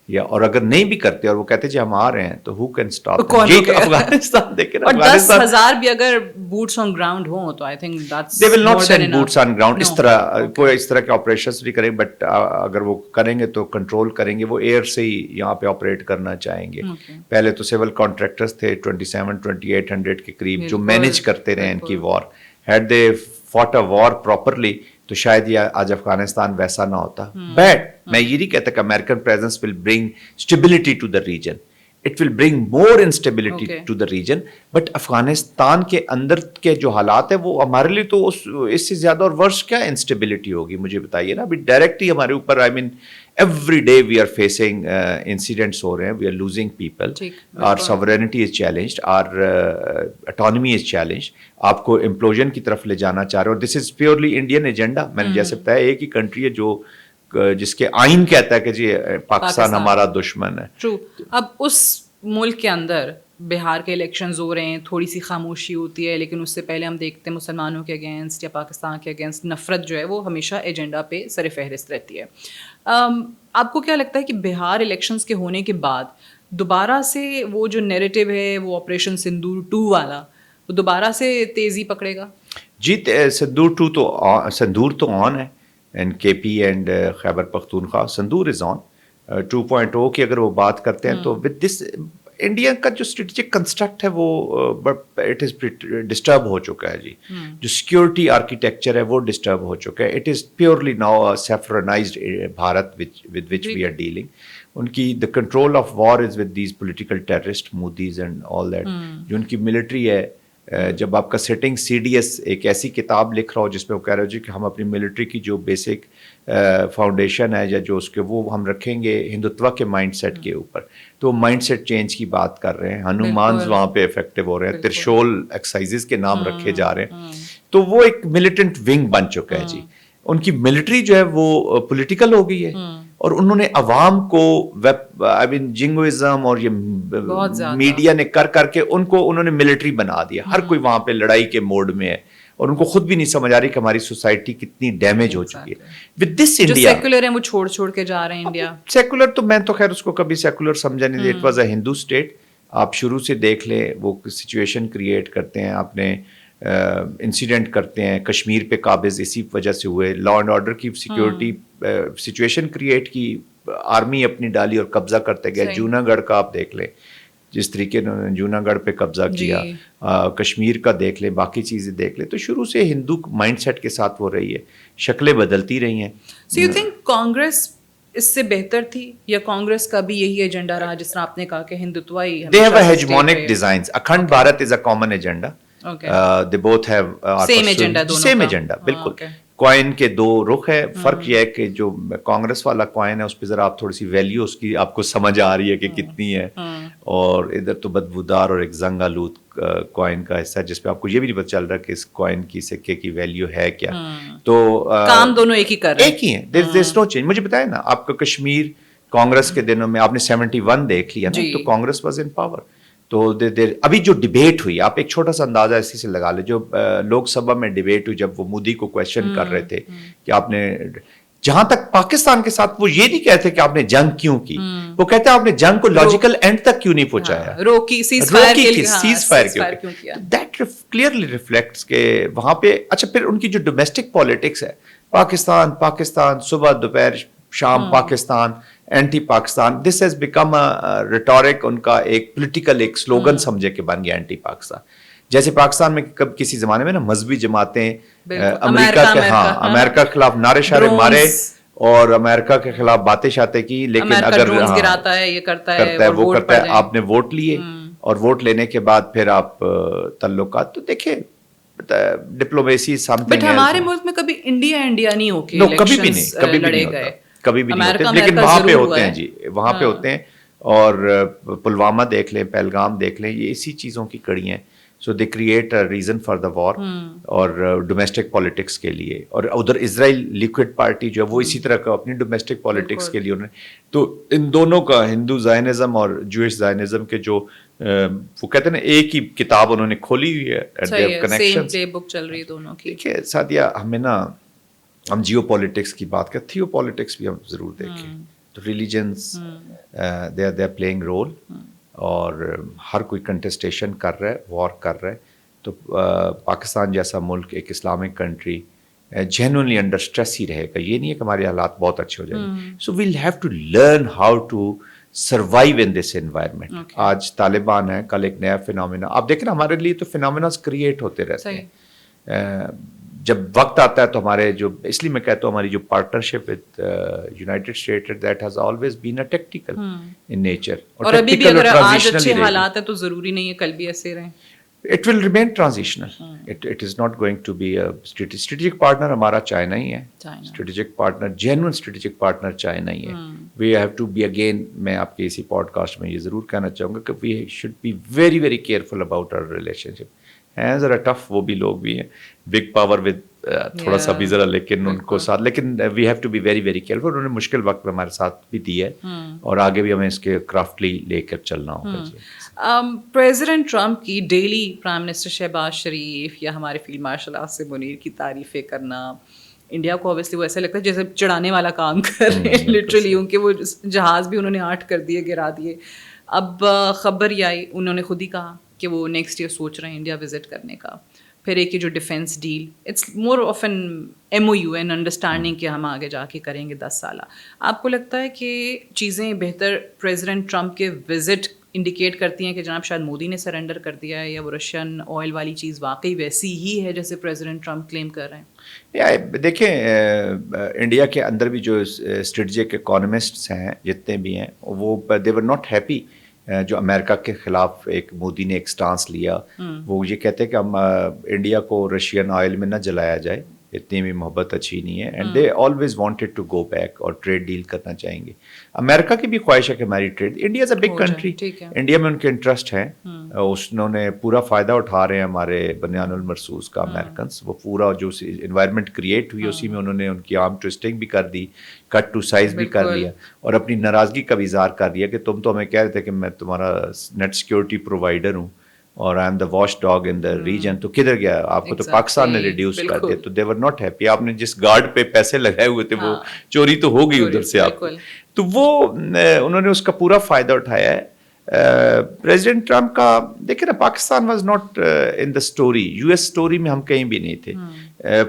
یا اور اگر نہیں بھی کرتے اور وہ کہتے جی ہم آ رہے ہیں تو ہو کین اسٹاپ. افغانستان دیکھیں, اور 10,000 بھی اگر بوٹس آن گراؤنڈ ہوں تو I think that's they will not send boots on ground. اس طرح کوئی اس طرح کے آپریشنز بھی کریں, بٹ اگر وہ کریں گے تو کنٹرول کریں گے. وہ ایئر سے ہی یہاں پہ آپریٹ کرنا چاہیں گے. پہلے تو سول کانٹریکٹرز تھے 2700-2800 کے قریب جو مینج کرتے رہے ان کی وار. Had they fought a war properly تو شاید یہ آج افغانستان ویسا نہ ہوتا. بٹ میں یہ نہیں کہتا کہ American presence will bring stability to the region, it will bring more instability to the region. But Afghanistan کے اندر کے جو حالات ہیں وہ ہمارے لیے تو اس سے زیادہ اور ورس کیا انسٹیبلٹی ہوگی, مجھے بتائیے نا. ابھی ڈائریکٹلی ہمارے اوپر I mean every day we are facing incidents ہو رہے ہیں, we are losing people, our sovereignty is challenged, our autonomy is challenged. آپ کو امپلوژن کی طرف لے جانا چاہ رہے ہیں, اور this is purely Indian agenda. میں نے جیسے بتایا ایک ہی کنٹری ہے جو جس کے آئین کہتا ہے کہ جی پاکستان ہمارا دشمن ہے. ٹرو. اب اس ملک کے اندر بہار کے الیکشنز ہو رہے ہیں, تھوڑی سی خاموشی ہوتی ہے, لیکن اس سے پہلے ہم دیکھتے ہیں مسلمانوں کے اگینسٹ یا پاکستان کے اگینسٹ نفرت جو ہے وہ ہمیشہ ایجنڈا پہ سر فہرست رہتی ہے. آپ کو کیا لگتا ہے کہ بہار الیکشنز کے ہونے کے بعد دوبارہ سے وہ جو نیریٹو ہے وہ آپریشن سندور 2 والا وہ دوبارہ سے تیزی پکڑے گا؟ جی, سندور تو آن ہے, اینڈ کے پی اینڈ خیبر پختونخوا سندور از آن. 2.0 کی اگر وہ بات کرتے ہیں تو ود دس انڈیا کا جو اسٹریٹجک کنسٹرکٹ ہے وہ اٹ از ڈسٹرب ہو چکا ہے جی. جو سیکورٹی آرکیٹیکچر ہے وہ ڈسٹرب ہو چکا ہے. It is purely now saffronized Bharat with which we are dealing. ان کی the control of war is with these political terrorist Modis and all that. جو ان کی ملٹری ہے, جب آپ کا سیٹنگ سی ڈی ایس ایک ایسی کتاب لکھ رہا ہو جس میں وہ کہہ رہے ہو جی کہ ہم اپنی ملٹری کی جو بیسک فاؤنڈیشن ہے یا جو اس کے وہ ہم رکھیں گے ہندوتوا کے مائنڈ سیٹ کے اوپر, تو مائنڈ سیٹ چینج کی بات کر رہے ہیں. ہنومانز وہاں پہ افیکٹو ہو رہے ہیں, ترشول ایکسرسائزز کے نام رکھے جا رہے ہیں. تو وہ ایک ملیٹنٹ ونگ بن چکا ہے جی. ان کی ملٹری جو ہے وہ پولیٹیکل ہو گئی ہے, اور انہوں نے عوام کو جنگوازم اور یہ میڈیا نے کر کے ان کو انہوں نے ملٹری بنا دیا. ہر کوئی وہاں پہ لڑائی کے موڈ میں ہے, اور ان کو خود بھی نہیں سمجھ آ رہی کہ ہماری سوسائٹی کتنی ڈیمیج ہو چکی ہے. ود دس انڈیا سیکولر ہیں وہ چھوڑ کے جا رہے ہیں. انڈیا سیکولر تو میں تو خیر اس کو کبھی سیکولر سمجھا نہیں. It was a Hindu state. آپ شروع سے دیکھ لیں وہ سچویشن کریٹ کرتے ہیں, اپنے انسیڈنٹ کرتے ہیں. کشمیر پہ قابض اسی وجہ سے ہوئے, لا اینڈ آرڈر کی سیکورٹی سچویشن کریٹ کی, آرمی اپنی ڈالی اور قبضہ کرتے گئے. جوناگڑھ کا آپ دیکھ لیں جس طریقے انہوں نے جوناگڑھ پہ قبضہ کیا, کشمیر کا دیکھ لیں, باقی چیزیں دیکھ لیں. تو شروع سے ہندو مائنڈ سیٹ کے ساتھ وہ رہی ہے, شکلیں بدلتی رہی ہیں. سو یو تھنک کانگریس اس سے بہتر تھی, یا کانگریس کا بھی یہی ایجنڈا رہا جس طرح آپ نے کہا کہ ہندوتوائی they have a hegemonic designs. Akhand Bharat is a common agenda. They both have same agenda. بالکل کوائن کے دو رخ ہے. فرق یہ ہے کہ جو کانگریس والا کوائن ہے اس پہ ذرا آپ تھوڑی سی ویلیو اس کی آپ کو سمجھ آ رہی ہے کہ کتنی ہے, اور ادھر تو بدبودار اور ایک زنگ آلود کوائن کا حصہ ہے جس پہ آپ کو یہ بھی نہیں پتہ چل رہا کہ اس کوائن کی سکے کی ویلیو ہے کیا. تو کام دونوں ایک ہی کر رہے ہیں, ایک ہی ہیں. دیر از نو چینج. مجھے بتائیں نا, آپ کا کشمیر کانگریس کے دنوں میں آپ نے 71 دیکھ لیا نا, تو کانگریس واز ان پاور. تو ابھی جو ڈبیٹ ہوئی, آپ ایک چھوٹا سا اندازہ اسی سے لگا لیں, جو لوک سبھا میں ڈبیٹ ہوئی جب وہ مودی کو کویشچن کر رہے تھے کہ آپ نے, جہاں تک پاکستان کے ساتھ وہ یہ نہیں کہتے کہ آپ نے جنگ کیوں کی, وہ کہتے ہیں آپ نے جنگ کو لاجیکل اینڈ تک کیوں نہیں پہنچایا, روکی سیز فائر کیوں کیا. دیٹ کلیئرلی ریفلیکٹس کہ وہاں پہ. اچھا, پھر ان کی جو ڈومیسٹک پالیٹکس ہے, پاکستان صبح دوپہر شام Pakistan, anti Pakistan, this has become rhetoric. ان کا ایک پولیٹیکل ایک سلوگن سمجھے کہ بن گیا اینٹی پاکستان. جیسے پاکستان میں کسی زمانے میں نا مذہبی جماعتیں امریکہ کے خلاف نعرے شعرے مارے اور امریکہ کے خلاف باتیں شاتیں کی, لیکن اگر گراتا ہے, یہ کرتا ہے وہ کرتا ہے, آپ نے ووٹ لیے, اور ووٹ لینے کے بعد پھر آپ تعلقات. تو دیکھیں ڈپلومیسی سمتھنگ. بٹ ہمارے ملک میں کبھی انڈیا نہیں ہو کے کبھی بھی نہیں ہوتا, کبھی بھی نہیں ہوتے, لیکن وہاں پہ ہوتے ہیں جی, وہاں پہ ہوتے ہیں. اور پلوامہ دیکھ لیں, پہلگام دیکھ لیں, یہ اسی چیزوں کی کڑی ہیں. So they create a reason for the war, اور ڈومیسٹک پالیٹکس کے لیے. اور ادھر اسرائیل لیکوڈ پارٹی جو ہے وہ اسی طرح کا اپنی ڈومیسٹک پالیٹکس کے لیے انہوں نے. تو ان دونوں کا ہندو زائنزم اور جوئش زائنزم کے جو وہ کہتے ہیں نا ایک ہی کتاب انہوں نے کھولی ہوئی ہے, سیم پلے بک چل رہی ہے دونوں کی. دیکھیے سعدیہ, ہمیں نا ہم جیو پالیٹکس کی بات کریں, تھیو پالیٹکس بھی ہم ضرور دیکھیں. تو religions they are playing role, اور ہر کوئی کنٹسٹیشن کر رہا ہے, وار کر رہا ہے. تو پاکستان جیسا ملک, ایک Islamic country, genuinely under stress ہی رہے گا. یہ نہیں ہے کہ ہمارے حالات بہت اچھے ہو جائیں گے. So we'll have to learn how to survive in this environment. آج طالبان ہے, کل ایک نیا فینومینا. آپ دیکھیں نا, ہمارے لیے تو فینومیناز کریٹ ہوتے رہتے ہیں. جب وقت آتا ہے تو ہمارے جو, اس لیے میں کہتا ہوں ہماری جو partnership with United states that has always been a tactical in nature. اور ابھی بھی اگر آج اچھے حالات ہیں تو ضروری نہیں ہے کل بھی ایسے رہیں. It will remain transitional. It is not going to be a strategic partner. ہمارا چائنا ہی ہے. Strategic partner, genuine strategic partner China ہی ہے. We have to be again, میں آپ کے اسی پوڈ کاسٹ میں یہ ضرور کہنا چاہوں گا کہ we should be very very careful about our relationship. ہیں ذرا ٹف وہ بھی لوگ بھی ہیں, بگ پاور ود تھوڑا سا بھی ذرا لیکن ان کو ساتھ لیکن we have to be very very careful. انہوں نے مشکل وقت میں ہمارے ساتھ بھی دی ہے اور آگے بھی ہمیں اس کے کرافٹلی لے کر چلنا ہوگا. پریزیڈنٹ ٹرمپ کی ڈیلی پرائم منسٹر شہباز شریف یا ہمارے فیلڈ مارشل آصف منیر کی تعریفیں کرنا انڈیا کو اوبیسلی وہ ایسا لگتا ہے جیسے چڑھانے والا کام کر رہے ہیں لٹرلی. ان کے وہ جہاز بھی انہوں نے 8 کر دیے, گرا دیے. اب خبر یہ آئی, انہوں نے خود ہی کہا کہ وہ نیکسٹ ایئر سوچ رہے ہیں انڈیا وزٹ کرنے کا. پھر ایک یہ جو defence deal, it's more of an MOU, an understanding کہ ہم آگے جا کے کریں گے 10 سالہ. آپ کو لگتا ہے کہ چیزیں بہتر پریزیڈنٹ ٹرمپ کے وزٹ انڈیکیٹ کرتی ہیں کہ جناب شاید مودی نے سرنڈر کر دیا ہے, یا وہ رشین آئل والی چیز واقعی ویسی ہی ہے جیسے پریزیڈنٹ ٹرمپ کلیم کر رہے ہیں؟ دیکھیں انڈیا کے اندر بھی جو اسٹریٹجک اکانومسٹس ہیں جتنے بھی ہیں وہ دے ور ناٹ ہیپی جو امریکہ کے خلاف ایک مودی نے ایک سٹانس لیا. وہ یہ کہتے ہیں کہ ہم انڈیا کو رشین آئل میں نہ جلایا جائے, اتنی بھی محبت اچھی نہیں ہے. And they always wanted to go back اور ٹریڈ ڈیل کرنا چاہیں گے. امریکہ کی بھی خواہش ہے کہ ہماری trade, India is a big country, India میں ان کے انٹرسٹ ہیں, انہوں نے پورا فائدہ اٹھا رہے ہیں ہمارے بنیان المرصوص کا امریکنس. وہ پورا جو انوائرمنٹ کریٹ ہوئی اسی میں انہوں نے ان کی آرم ٹوسٹنگ بھی کر دی, کٹ ٹو سائز بھی کر لیا اور اپنی ناراضگی کا بھی اظہار کر دیا کہ تم تو ہمیں کہہ رہے تھے کہ میں تمہارا نیٹ سیکورٹی پرووائڈر ہوں اور I am the watch dog in the region. تو کدھر گیا آپ کو؟ تو پاکستان نے ریڈیوس کر دیا. تو دے ور ناٹ ہیپی. آپ نے جس گارڈ پہ پیسے لگائے ہوئے تھے وہ چوری تو ہو گئی ادھر سے آپ کو. تو وہ انہوں نے اس کا پورا فائدہ اٹھایا ہے. پریزیڈنٹ ٹرمپ کا دیکھیں نا, Pakistan was not in the story, US story میں ہم کہیں بھی نہیں تھے.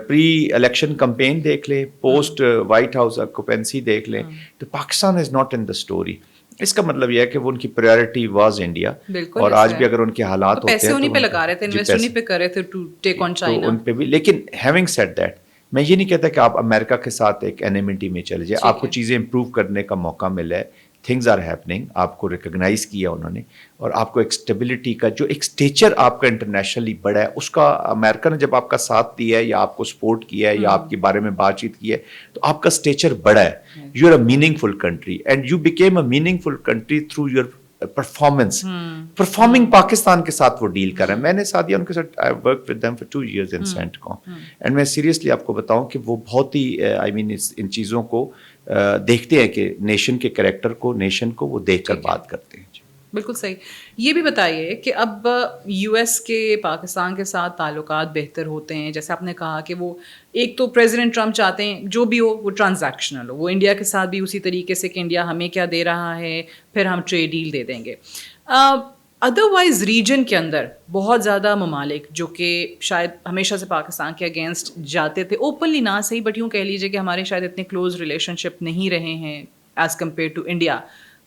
پری الیکشن کمپین دیکھ لیں, پوسٹ وائٹ ہاؤس آکوپینسی دیکھ لیں, تو Pakistan is not in the story. اس کا مطلب یہ ہے کہ وہ ان کی پریورٹی واز انڈیا, اور آج بھی اگر ان کے حالات ہوتے ہیں پیسے انہیں پہ لگا رہے تھے, انویسٹ انہیں پہ کر رہے تھے ٹو ٹیک آن چائنا, ان پہ بھی. لیکن ہیونگ سیڈ دیٹ, میں یہ نہیں کہتا کہ آپ امریکہ کے ساتھ ایک اینیمٹی میں چلے جائے. آپ کو چیزیں امپروو کرنے کا موقع ملا ہے, تھنگز آر ہیپننگ, آپ کو ریکگنائز کیا انہوں نے, اور آپ کو ایک اسٹیبلٹی کا جو ایک اسٹیچر آپ کا انٹرنیشنلی بڑا ہے, اس کا امریکہ نے جب آپ کا ساتھ دیا ہے یا آپ کو سپورٹ کیا ہے یا آپ کے بارے میں بات چیت کی ہے, تو آپ کا اسٹیچر بڑا ہے. You are a meaningful country and you became a meaningful country through your performance. Performing Pakistan کے ساتھ وہ ڈیل کر رہے ہیں. میں نے ساتھ ان کے ساتھ I work with them for 2 years in CENTCOM, and میں سیریسلی آپ کو بتاؤں کہ وہ بہت ہی آئی مین ان چیزوں کو دیکھتے ہیں کہ نیشن کے کریکٹر کو, نیشن کو وہ دیکھ کر بات کرتے ہیں. بالکل صحیح. یہ بھی بتائیے کہ اب US کے پاکستان کے ساتھ تعلقات بہتر ہوتے ہیں, جیسے آپ نے کہا کہ وہ ایک تو پریزیڈنٹ ٹرمپ چاہتے ہیں جو بھی ہو وہ ٹرانزیکشنل ہو, وہ انڈیا کے ساتھ بھی اسی طریقے سے کہ انڈیا ہمیں کیا دے رہا ہے پھر ہم ٹریڈ ڈیل دے دیں گے. ادروائز ریجن کے اندر بہت زیادہ ممالک جو کہ شاید ہمیشہ سے پاکستان کے اگینسٹ جاتے تھے, اوپنلی نہ صحیح بٹ یوں کہہ لیجیے کہ ہمارے شاید اتنے کلوز ریلیشن شپ نہیں رہے ہیں ایز کمپیئر ٹو انڈیا,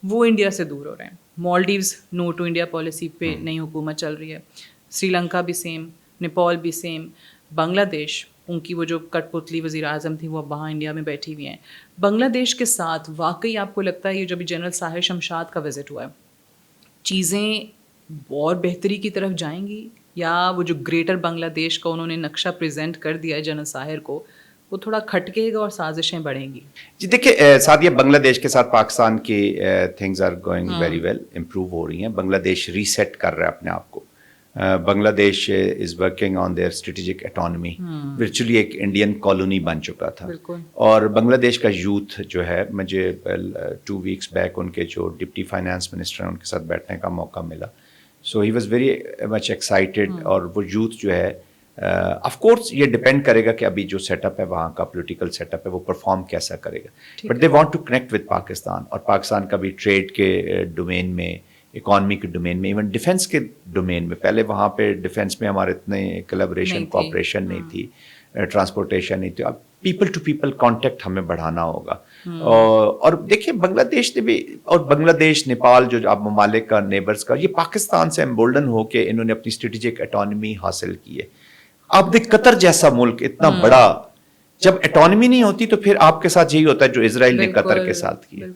وہ انڈیا سے دور ہو رہے ہیں. مالڈیوز نو ٹو انڈیا پالیسی پہ نئی حکومت چل رہی ہے, سری لنکا بھی سیم, نیپال بھی سیم, بنگلہ دیش ان کی وہ جو کٹ پتلی وزیر اعظم تھی وہ اب وہاں انڈیا میں بیٹھی ہوئی ہیں. بنگلہ دیش کے ساتھ واقعی آپ کو لگتا ہے یہ جو بھی جنرل ساحر شمشاد کا وزٹ ہوا ہے, چیزیں اور بہتری کی طرف جائیں گی, یا وہ جو گریٹر بنگلہ دیش کا انہوں نے نقشہ پریزنٹ کر دیا ہے جنرل ساحر کو, وہ تھوڑا کھٹکے گا اور سازشیں بڑھیں گی؟ جی دیکھیں سعدیہ, بنگلہ دیش کے ساتھ پاکستان کی things are going very well, improve ہو رہی ہیں. بنگلہ دیش ریسیٹ کر رہا ہے اپنے آپ کو. Bangladesh is working on their strategic autonomy, virtually ایک انڈین کالونی بن چکا تھا. اور بنگلہ دیش کا یوتھ جو ہے, مجھے 2 weeks بیک ان کے جو ڈپٹی فائنانس منسٹر ہیں ان کے ساتھ بیٹھنے کا موقع ملا. So he was very much excited. اور وہ یوتھ جو ہے آف کورس یہ ڈپینڈ کرے گا کہ ابھی جو سیٹ اپ ہے وہاں کا پولیٹیکل سیٹ اپ ہے وہ پرفارم کیسا کرے گا, but they want to connect with Pakistan. اور پاکستان کا بھی ٹریڈ کے ڈومین میں, اکانومی کے ڈومین میں, ایون ڈیفینس کے ڈومین میں, پہلے وہاں پہ ڈیفینس میں ہمارے اتنے کولیبریشن کوآپریشن نہیں تھی, ٹرانسپورٹیشن نہیں تھی. اب پیپل ٹو پیپل کانٹیکٹ ہمیں بڑھانا ہوگا. اور دیکھیے بنگلہ دیش نے بھی, اور بنگلہ دیش, نیپال جو آپ ممالک کا نیبرز کا, یہ پاکستان سے امبولڈن ہو کے انہوں نے اپنی اسٹریٹجک اٹانومی حاصل کی ہے. آپ دیکھ قطر جیسا ملک اتنا بڑا, جب اٹانومی نہیں ہوتی تو پھر آپ کے ساتھ یہی ہوتا ہے جو اسرائیل نے قطر کے ساتھ کیا.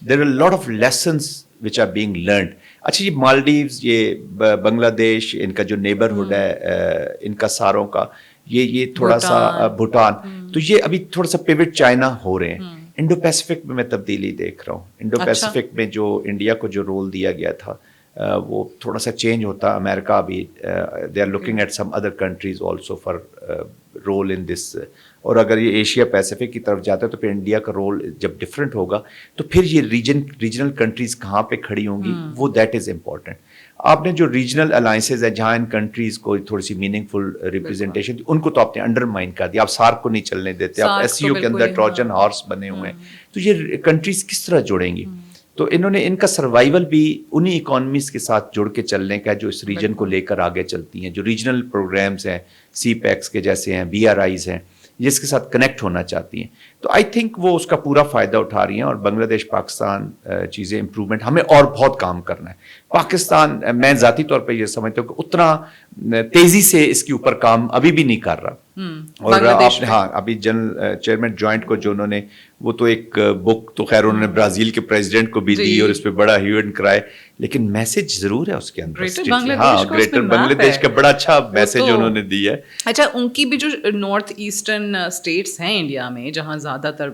There are lot of lessons which are being learned. اچھا یہ مالڈیوز, یہ بنگلہ دیش, ان کا جو نیبرہڈ ہے ان کا ساروں کا, یہ تھوڑا سا بھوٹان, تو یہ ابھی تھوڑا سا پیوٹ چائنا ہو رہے ہیں. انڈو پیسفک میں تبدیلی دیکھ رہا ہوں. انڈو پیسفک میں جو انڈیا کو جو رول دیا گیا تھا وہ تھوڑا سا چینج ہوتا. امریکہ بھی they are looking at some other countries also for role in this. اور اگر یہ ایشیا پیسیفک کی طرف جاتا ہے تو پھر انڈیا کا رول جب ڈفرینٹ ہوگا تو پھر یہ ریجنل کنٹریز کہاں پہ کھڑی ہوں گی, وہ دیٹ از امپورٹنٹ. آپ نے جو ریجنل الائنسز ہیں جہاں ان کنٹریز کو تھوڑی سی میننگ فل ریپرزنٹیشن تھی, ان کو تو آپ نے انڈرمائن کر دیا. آپ سارک کو نہیں چلنے دیتے, آپ ایس سی او کے اندر ٹروجن ہارس بنے ہوئے ہیں. تو یہ کنٹریز کس طرح جڑیں گی؟ تو انہوں نے ان کا سروائیول بھی انہی اکانومیز کے ساتھ جڑ کے چلنے کا جو اس ریجن کو لے کر آگے چلتی ہیں. جو ریجنل پروگرامز ہیں, سی پیکس کے جیسے ہیں, بی آر آئیز ہیں, جس کے ساتھ کنیکٹ ہونا چاہتی ہیں. تو آئی تھنک وہ اس کا پورا فائدہ اٹھا رہی ہیں. اور بنگلہ دیش پاکستان چیزیں امپرومنٹ, ہمیں اور بہت کام کرنا ہے. پاکستان میں ذاتی طور پہ یہ سمجھتا ہوں کہ اتنا تیزی سے اس کے اوپر کام ابھی بھی نہیں کر رہا. اور آپ نے ہاں ابھی جنرل چیئرمین جوائنٹ کو جو انہوں نے, وہ تو ایک بک تو خیر انہوں نے برازیل کے پریزیڈنٹ کو بھی دی اور اس پہ بڑا ایونٹ کرائے, لیکن میسج ضرور ہے اس کے اندر. ہاں, گریٹر بنگلہ دیش کا بڑا اچھا میسج انہوں نے دی ہے. اچھا, ان کی بھی جو نارتھ ایسٹرن اسٹیٹس ہیں انڈیا میں جہاں زیادہ تر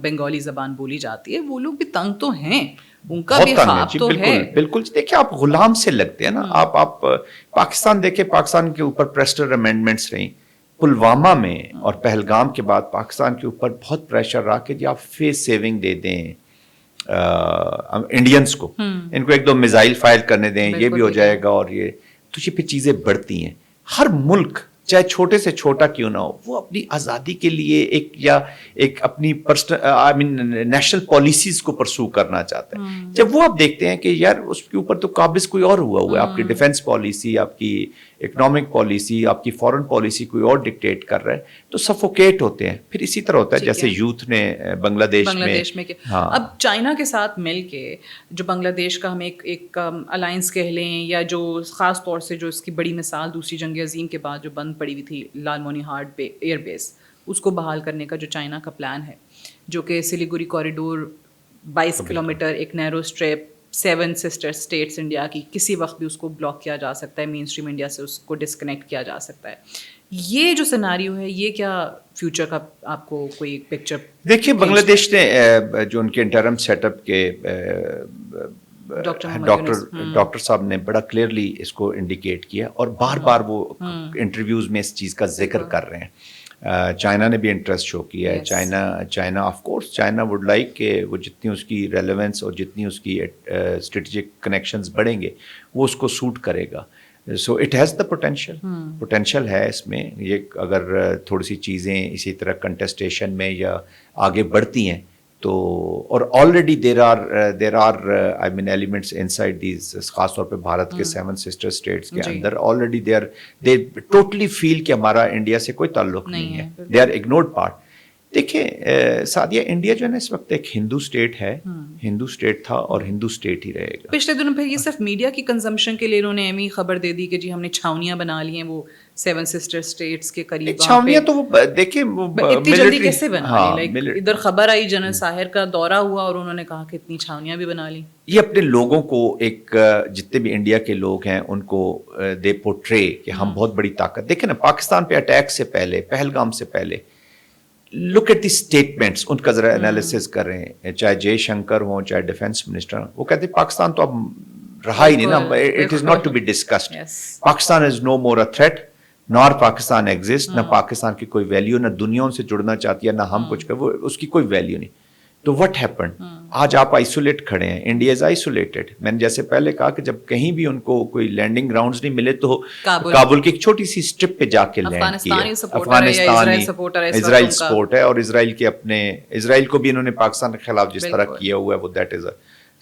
بنگالی زبان بولی جاتی ہے, وہ لوگ بھی تنگ تو ہیں, ان کا بھی خواب تو ہے. بالکل دیکھیں, آپ غلام سے لگتے ہیں نا. آپ پاکستان دیکھیں, پاکستان کے اوپر پریسٹر امینڈمنٹس رہیں. پلوامہ میں اور پہلگام کے بعد پاکستان کے اوپر بہت پریشر رہا کہ جی آپ فیس سیونگ دے دیں انڈینس کو, ان کو ایک دو میزائل فائر کرنے دیں, یہ بھی ہو جائے گا. اور یہ تو یہ پھر چیزیں بڑھتی ہیں. ہر ملک چاہے چھوٹے سے چھوٹا کیوں نہ ہو, وہ اپنی آزادی کے لیے ایک اپنی نیشنل پالیسیز کو پرسو کرنا چاہتا ہے. جب وہ آپ دیکھتے ہیں کہ یار اس کے اوپر تو قابض کوئی اور ہوا ہے, آپ کی ڈیفنس پالیسی, آپ کی اکنامک پالیسی, آپ کی فورن پالیسی کوئی اور ڈکٹیٹ کر رہا ہے, تو سفوکیٹ ہوتے ہیں. پھر اسی طرح ہوتا ہے جیسے یوتھ نے بنگلہ دیش میں اب چائنا کے ساتھ مل کے جو بنگلہ دیش کا ہم ایک الائنس کہہ لیں, یا جو خاص طور سے جو اس کی بڑی مثال دوسری جنگ عظیم کے بعد جو بند پڑی ہوئی تھی لال مونی ہارٹ ایئر بیس, اس کو بحال کرنے کا جو چائنا کا پلان ہے, جو کہ سلیگوری کوریڈور 22 کلومیٹر ایک نیرو اسٹریپ 7 سسٹر اسٹیٹس انڈیا کی, کسی وقت بھی اس کو بلاک کیا جا سکتا ہے, مین اسٹریم انڈیا سے اس کو ڈسکنیکٹ کیا جا سکتا ہے. یہ جو سیناریو ہے, یہ کیا فیوچر کا آپ کو کوئی پکچر؟ دیکھیے, بنگلہ دیش نے جو ان کے انٹرم سیٹ اپ کے ڈاکٹر صاحب نے بڑا کلیئرلی اس کو انڈیکیٹ کیا, اور بار بار وہ انٹرویوز میں اس چیز کا ذکر کر رہے ہیں. چائنا نے بھی انٹرسٹ شو کیا ہے. China of course China would like کہ وہ جتنی اس کی ریلیونس اور جتنی اس کی اسٹریٹجک کنیکشنز بڑھیں گے وہ اس کو سوٹ کرے گا. So it has the potential ہے اس میں. یہ اگر تھوڑی سی چیزیں اسی طرح کنٹسٹیشن میں یا آگے بڑھتی ہیں تو, اور already there are I mean elements inside these, خاص طور پہ بھارت کے 7 سسٹر اسٹیٹس کے اندر آلریڈی دے ٹوٹلی فیل کہ ہمارا انڈیا سے کوئی تعلق نہیں ہے, دے آر اگنورڈ پارٹ. دیکھیں سعدیہ, انڈیا جو ہے نا اس وقت ایک ہندو اسٹیٹ ہے, ہندو اسٹیٹ تھا اور ہندو اسٹیٹ ہی رہے گا. پچھلے دنوں پھر یہ صرف میڈیا کی کنزمپشن کے لیے انہوں نے ایمی خبر دے دی کہ جی ہم نے چھاونیاں بنا لی ہیں وہ 7 سسٹر اسٹیٹس کے قریب. چھاونیاں تو وہ دیکھیں اتنی جلدی کیسے بنا لی؟ ادھر خبر آئی جنرل ساحر کا دورہ ہوا اور انہوں نے کہا کہ اتنی چھاونیاں بھی بنا لی. یہ اپنے لوگوں کو ایک جتنے بھی انڈیا کے لوگ ہیں ان کو دے پورٹرے کہ ہم بہت بڑی طاقت. دیکھیں نا, پاکستان پہ اٹیک سے پہلے, پہلگام سے پہلے, لک ایٹ دی اسٹیٹمنٹس, ان کا ذرا انالیسس کر رہے ہیں, چاہے جے شنکر ہوں چاہے ڈیفینس منسٹر ہوں, وہ کہتے ہیں پاکستان تو اب رہا ہی نہیں نا, it is not to be discussed. Pakistan is no more a threat, nor Pakistan exist. نہ پاکستان کی کوئی ویلیو, نہ دنیا ان سے جڑنا چاہتی ہے, نہ ہم کچھ, اس کی کوئی ویلیو نہیں. تو وٹ ہیپنڈ, آج آپ آئسولیٹ کھڑے ہیں, انڈیا از آئسولیٹڈ. میں نے جیسے پہلے کہا کہ جب کہیں بھی ان کو کوئی لینڈنگ گراؤنڈز نہیں ملے تو کابل کی ایک چھوٹی سی اسٹرپ پہ جا کے لینڈ کیا. افغانستانی اسرائیل سپورٹ ہے, اور اسرائیل کے اپنے, اسرائیل کو بھی انہوں نے پاکستان کے خلاف جس طرح کیا ہوا ہے وہ دیٹ از اے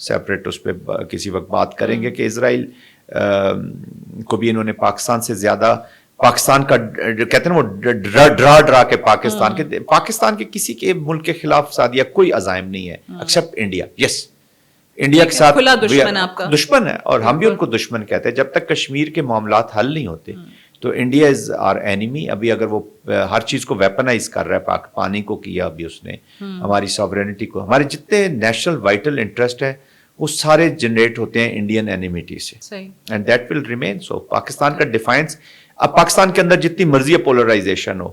سیپریٹ, اس پہ کسی وقت بات کریں گے کہ اسرائیل کو بھی انہوں نے پاکستان سے زیادہ, پاکستان کا کہتے ہیں وہ ڈرا کے پاکستان کے کسی کے ملک کے خلاف سعدیہ کوئی عزائم نہیں ہے ایکسپٹ انڈیا. یس, انڈیا کے ساتھ دشمن ہے اور ہم بھی ان کو دشمن کہتے ہیں. جب تک کشمیر کے معاملات حل نہیں ہوتے تو انڈیا از آر اینیمی. ابھی اگر وہ ہر چیز کو ویپنائز کر رہا ہے, پانی کو کیا ابھی اس نے, ہماری ساورینٹی کو, ہمارے جتنے نیشنل وائٹل انٹرسٹ ہے وہ سارے جنریٹ ہوتے ہیں انڈین اینیمیٹی سے, and that will remain. So Pakistan کا ڈیفائنس, اب پاکستان کے اندر جتنی مرضی پولرائزیشن ہو,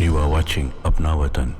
You are watching Apna Watan.